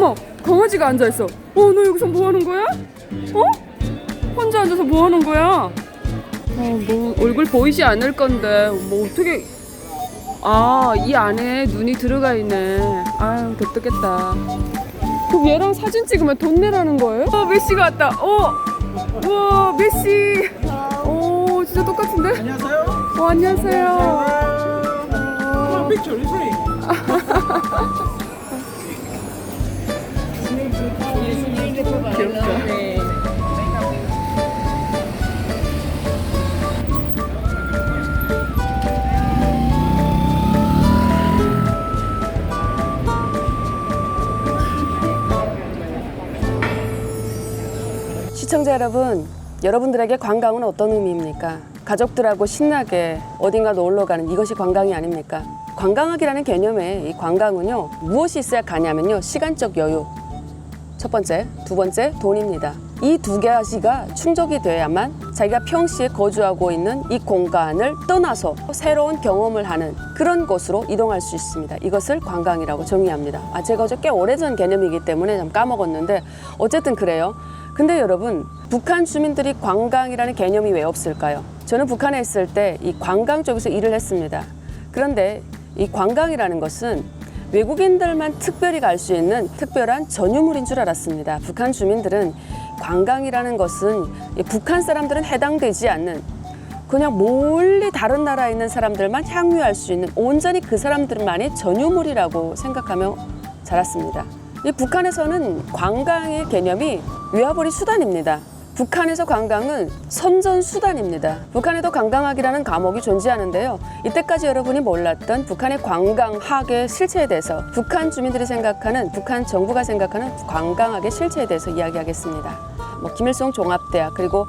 어머, 강아지가 앉아있어. 너 여기서 뭐 하는 거야? 혼자 앉아서 뭐 하는 거야? 뭐 얼굴 보이지 않을 건데 뭐 어떻게. 이 안에 눈이 들어가 있네. 아유, 됐겠다. 그럼 얘랑 사진 찍으면 돈 내라는 거예요? 메시가 왔다. 우와, 메시. 진짜 똑같은데? 안녕하세요. 안녕하세요. 픽처 리프레이. 귀엽다. 시청자 여러분, 여러분들에게 관광은 어떤 의미입니까? 가족들하고 신나게 어딘가 놀러 가는 이것이 관광이 아닙니까? 관광학이라는 개념에 이 관광은요, 무엇이 있어야 가냐면요, 시간적 여유. 첫 번째, 두 번째, 돈입니다. 이 두 가지가 충족이 돼야만 자기가 평시에 거주하고 있는 이 공간을 떠나서 새로운 경험을 하는 그런 곳으로 이동할 수 있습니다. 이것을 관광이라고 정의합니다. 제가 어제 꽤 오래전 개념이기 때문에 좀 까먹었는데 어쨌든 그래요. 근데 여러분, 북한 주민들이 관광이라는 개념이 왜 없을까요? 저는 북한에 있을 때 이 관광 쪽에서 일을 했습니다. 그런데 이 관광이라는 것은 외국인들만 특별히 갈 수 있는 특별한 전유물인 줄 알았습니다. 북한 주민들은 관광이라는 것은 북한 사람들은 해당되지 않는, 그냥 멀리 다른 나라에 있는 사람들만 향유할 수 있는 온전히 그 사람들만의 전유물이라고 생각하며 자랐습니다. 이 북한에서는 관광의 개념이 외화벌이 수단입니다. 북한에서 관광은 선전수단입니다. 북한에도 관광학이라는 과목이 존재하는데요. 이때까지 여러분이 몰랐던 북한의 관광학의 실체에 대해서, 북한 주민들이 생각하는, 북한 정부가 생각하는 관광학의 실체에 대해서 이야기하겠습니다. 김일성 종합대학, 그리고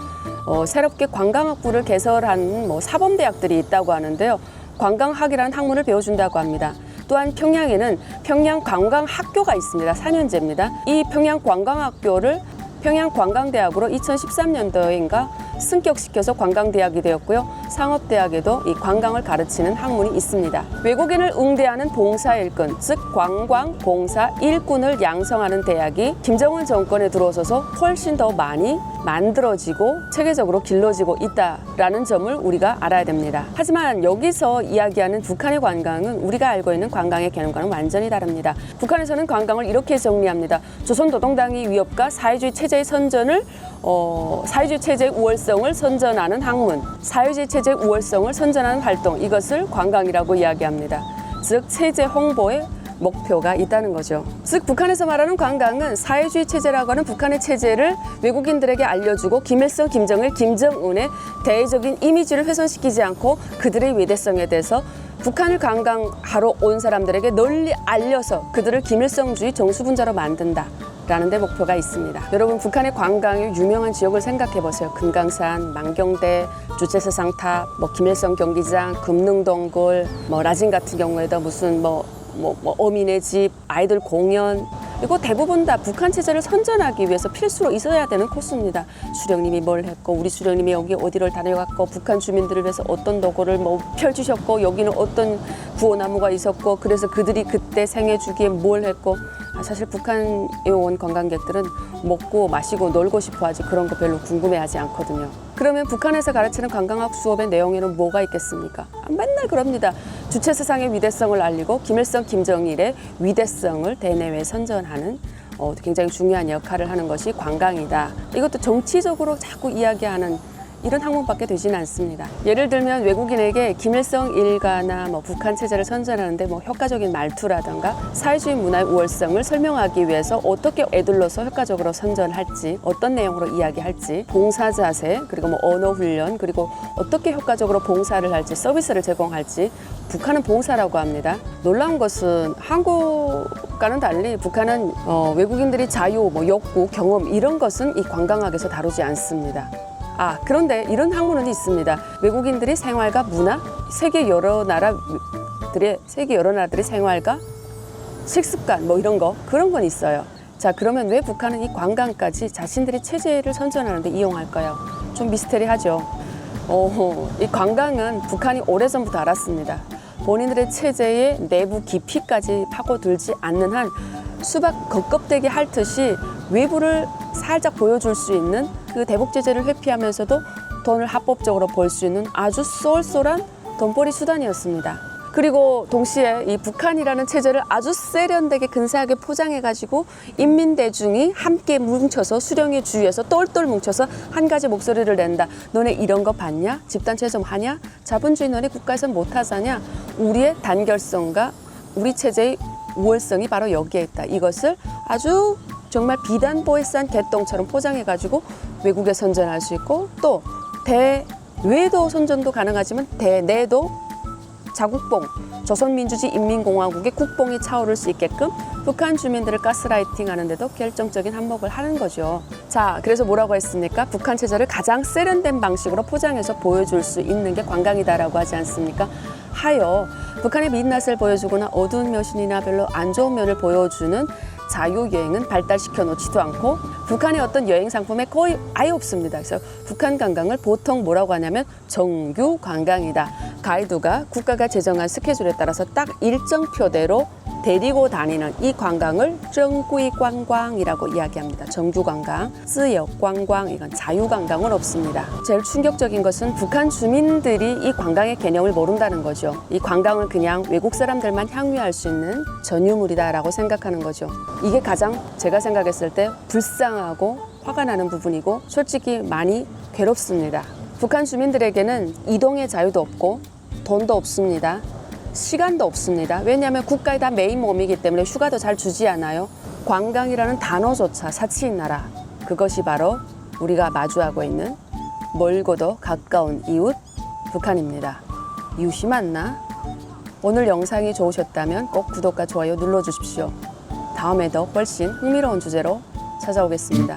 새롭게 관광학부를 개설한 사범대학들이 있다고 하는데요. 관광학이라는 학문을 배워준다고 합니다. 또한 평양에는 평양관광학교가 있습니다. 4년제입니다. 이 평양관광학교를 평양관광대학으로 2013년도인가 승격시켜서 관광대학이 되었고요. 상업대학에도 이 관광을 가르치는 학문이 있습니다. 외국인을 응대하는 봉사일꾼, 즉 관광봉사 일꾼을 양성하는 대학이 김정은 정권에 들어서서 훨씬 더 많이 만들어지고 체계적으로 길러지고 있다라는 점을 우리가 알아야 됩니다. 하지만 여기서 이야기하는 북한의 관광은 우리가 알고 있는 관광의 개념과는 완전히 다릅니다. 북한에서는 관광을 이렇게 정리합니다. 조선노동당의 위협과 사회주의 체제의 선전을 사회주의 체제의 우월성을 선전하는 학문, 사회주의 체제의 우월성을 선전하는 활동, 이것을 관광이라고 이야기합니다. 즉 체제 홍보의 목표가 있다는 거죠. 즉 북한에서 말하는 관광은 사회주의 체제라고 하는 북한의 체제를 외국인들에게 알려주고 김일성, 김정일, 김정은의 대외적인 이미지를 훼손시키지 않고 그들의 위대성에 대해서 북한을 관광하러 온 사람들에게 널리 알려서 그들을 김일성주의 정수분자로 만든다 라는 데 목표가 있습니다. 여러분, 북한의 관광의 유명한 지역을 생각해 보세요. 금강산, 만경대, 주체스상탑, 김일성 경기장, 금능동굴, 라진 같은 경우에도 무슨 어민의 집, 아이들 공연, 이거 대부분 다 북한 체제를 선전하기 위해서 필수로 있어야 되는 코스입니다. 수령님이 뭘 했고, 우리 수령님이 여기 어디를 다녀갔고, 북한 주민들을 위해서 어떤 노고를 펼치셨고, 여기는 어떤 구호나무가 있었고, 그래서 그들이 그때 생애 주기에 뭘 했고. 사실 북한에 온 관광객들은 먹고 마시고 놀고 싶어 하지 그런 거 별로 궁금해하지 않거든요. 그러면 북한에서 가르치는 관광학 수업의 내용에는 뭐가 있겠습니까? 맨날 그럽니다. 주체 세상의 위대성을 알리고 김일성, 김정일의 위대성을 대내외에 선전하는 굉장히 중요한 역할을 하는 것이 관광이다. 이것도 정치적으로 자꾸 이야기하는 이런 학문밖에 되지는 않습니다. 예를 들면 외국인에게 김일성 일가나 북한 체제를 선전하는데 효과적인 말투라든가 사회주의 문화의 우월성을 설명하기 위해서 어떻게 애둘러서 효과적으로 선전할지, 어떤 내용으로 이야기할지, 봉사 자세, 그리고 언어 훈련, 그리고 어떻게 효과적으로 봉사를 할지, 서비스를 제공할지. 북한은 봉사라고 합니다. 놀라운 것은 한국과는 달리 북한은 외국인들이 자유, 욕구, 경험 이런 것은 이 관광학에서 다루지 않습니다. 그런데 이런 학문은 있습니다. 외국인들의 생활과 문화, 세계 여러 나라들의 생활과 식습관 이런 거, 그런 건 있어요. 자, 그러면 왜 북한은 이 관광까지 자신들의 체제를 선전하는 데 이용할까요? 좀 미스테리하죠. 이 관광은 북한이 오래전부터 알았습니다. 본인들의 체제의 내부 깊이까지 파고들지 않는 한 수박 겉껍데기 핥듯이 외부를 살짝 보여줄 수 있는 그 대북 제재를 회피하면서도 돈을 합법적으로 벌 수 있는 아주 쏠쏠한 돈벌이 수단이었습니다. 그리고 동시에 이 북한이라는 체제를 아주 세련되게 근사하게 포장해가지고 인민대중이 함께 뭉쳐서 수령의 주위에서 똘똘 뭉쳐서 한 가지 목소리를 낸다. 너네 이런 거 봤냐? 집단체좀 하냐? 자본주의 너네 국가에선 못하사냐? 우리의 단결성과 우리 체제의 우월성이 바로 여기에 있다. 이것을 아주 정말 비단보에 싼 개똥처럼 포장해가지고 외국에 선전할 수 있고 또 대외도 선전도 가능하지만 대내도 자국봉, 조선민주주의 인민공화국의 국뽕이 차오를 수 있게끔 북한 주민들을 가스라이팅 하는데도 결정적인 한몫을 하는 거죠. 자, 그래서 뭐라고 했습니까? 북한 체제를 가장 세련된 방식으로 포장해서 보여줄 수 있는 게 관광이다라고 하지 않습니까? 하여 북한의 민낯을 보여주거나 어두운 면이나 별로 안 좋은 면을 보여주는 자유여행은 발달시켜 놓지도 않고 북한의 어떤 여행 상품에 거의 아예 없습니다. 그래서 북한 관광을 보통 뭐라고 하냐면 정규 관광이다. 가이드가 국가가 제정한 스케줄에 따라서 딱 일정표대로 데리고 다니는 이 관광을 정구이 관광이라고 이야기합니다. 정규 관광, 쯔역 관광, 이건 자유 관광은 없습니다. 제일 충격적인 것은 북한 주민들이 이 관광의 개념을 모른다는 거죠. 이 관광은 그냥 외국 사람들만 향유할 수 있는 전유물이다라고 생각하는 거죠. 이게 가장 제가 생각했을 때 불쌍하고 화가 나는 부분이고 솔직히 많이 괴롭습니다. 북한 주민들에게는 이동의 자유도 없고 돈도 없습니다. 시간도 없습니다. 왜냐하면 국가의 다 메인 몸이기 때문에 휴가도 잘 주지 않아요. 관광이라는 단어조차 사치인 나라. 그것이 바로 우리가 마주하고 있는 멀고도 가까운 이웃 북한입니다. 이웃이 맞나? 오늘 영상이 좋으셨다면 꼭 구독과 좋아요 눌러주십시오. 다음에도 훨씬 흥미로운 주제로 찾아오겠습니다.